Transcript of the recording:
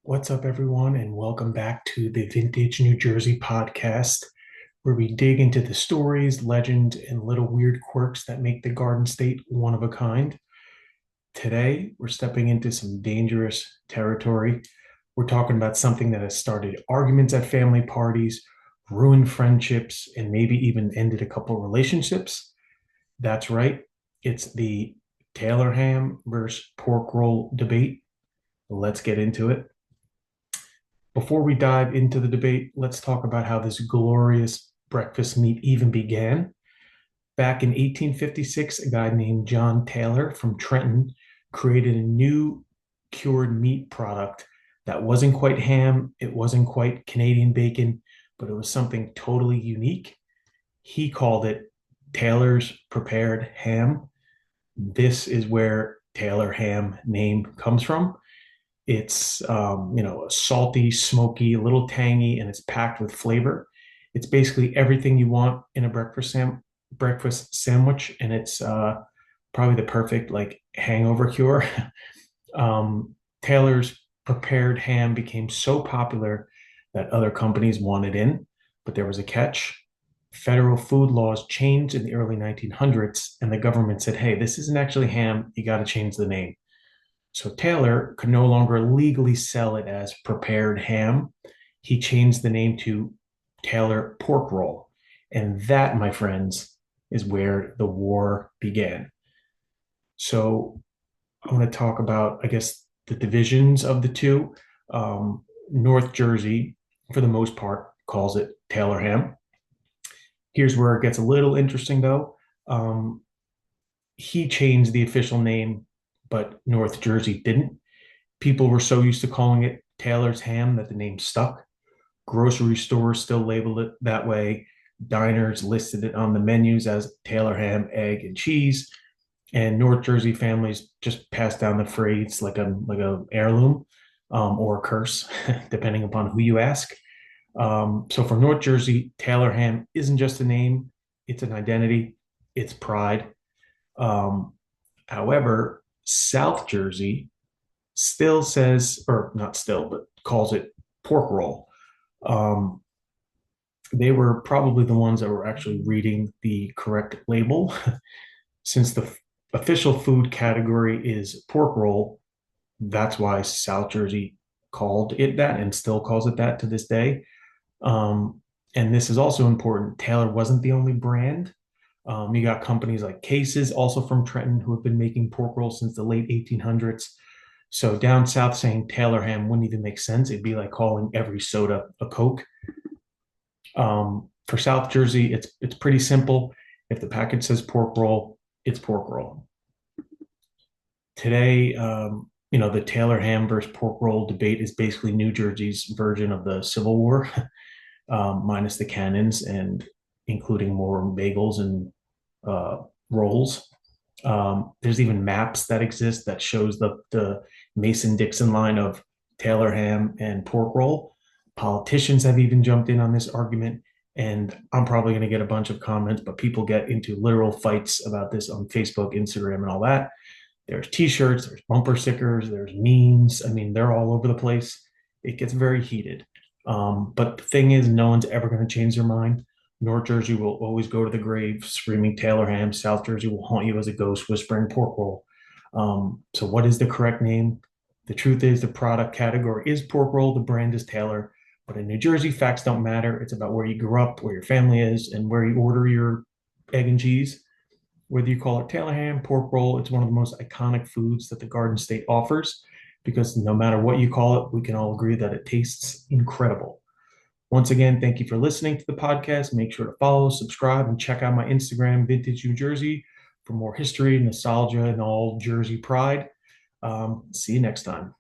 What's up, everyone, and welcome back to the Vintage New Jersey podcast, where we dig into the stories, legends, and little weird quirks that make the Garden State one of a kind. Today, we're stepping into some dangerous territory. We're talking about something that has started arguments at family parties, ruined friendships, and maybe even ended a couple relationships. That's right, it's the Taylor ham versus pork roll debate. Let's get into it. Before we dive into the debate, let's talk about how this glorious breakfast meat even began. Back in 1856, a guy named John Taylor from Trenton created a new cured meat product that wasn't quite ham, it wasn't quite Canadian bacon, but it was something totally unique. He called it Taylor's Prepared Ham. This is where Taylor ham name comes from. It's salty, smoky, a little tangy, and it's packed with flavor. It's basically everything you want in a breakfast sandwich, and it's probably the perfect like hangover cure. Taylor's prepared ham became so popular that other companies wanted in, but there was a catch. Federal food laws changed in the early 1900s, and the government said, "Hey, this isn't actually ham. You got to change the name." So Taylor could no longer legally sell it as prepared ham. He changed the name to Taylor Pork Roll. And that, my friends, is where the war began. So I want to talk about, I guess, the divisions of the two. North Jersey, for the most part, calls it Taylor ham. Here's where it gets a little interesting, though. Um, he changed the official name, but North Jersey didn't. People were so used to calling it Taylor's ham that the name stuck. Grocery stores still labeled it that way. Diners listed it on the menus as Taylor ham, egg, and cheese. And North Jersey families just passed down the phrase like a heirloom or a curse, depending upon who you ask. So for North Jersey, Taylor ham isn't just a name; it's an identity, it's pride. Um, However, South Jersey still says, or not still, but calls it pork roll. Um, they were probably the ones that were actually reading the correct label. Since the official food category is pork roll, that's why South Jersey called it that and still calls it that to this day. Um, and this is also important. Taylor wasn't the only brand. You got companies like Cases, also from Trenton, who have been making pork rolls since the late 1800s. So down south, saying Taylor ham wouldn't even make sense. It'd be like calling every soda a Coke. For South Jersey, it's pretty simple. If the package says pork roll, it's pork roll. Today, the Taylor ham versus pork roll debate is basically New Jersey's version of the Civil War, minus the cannons and including more bagels and uh, rolls. There's even maps that exist that shows the Mason-Dixon line of Taylor ham and pork roll. Politicians have even jumped in on this argument, and I'm probably going to get a bunch of comments, but people get into literal fights about this on Facebook, Instagram, and all that. There's t-shirts, there's bumper stickers, there's memes. I mean, they're all over the place. It gets very heated. But the thing is, no one's ever going to change their mind. North Jersey will always go to the grave screaming Taylor ham. South Jersey will haunt you as a ghost whispering pork roll. So what is the correct name? The truth is the product category is pork roll. The brand is Taylor. But in New Jersey, facts don't matter. It's about where you grew up, where your family is, and where you order your egg and cheese. Whether you call it Taylor ham, pork roll, it's one of the most iconic foods that the Garden State offers because no matter what you call it, we can all agree that it tastes incredible. Once again, thank you for listening to the podcast. Make sure to follow, subscribe, and check out my Instagram, Vintage New Jersey, for more history, nostalgia, and all Jersey pride. See you next time.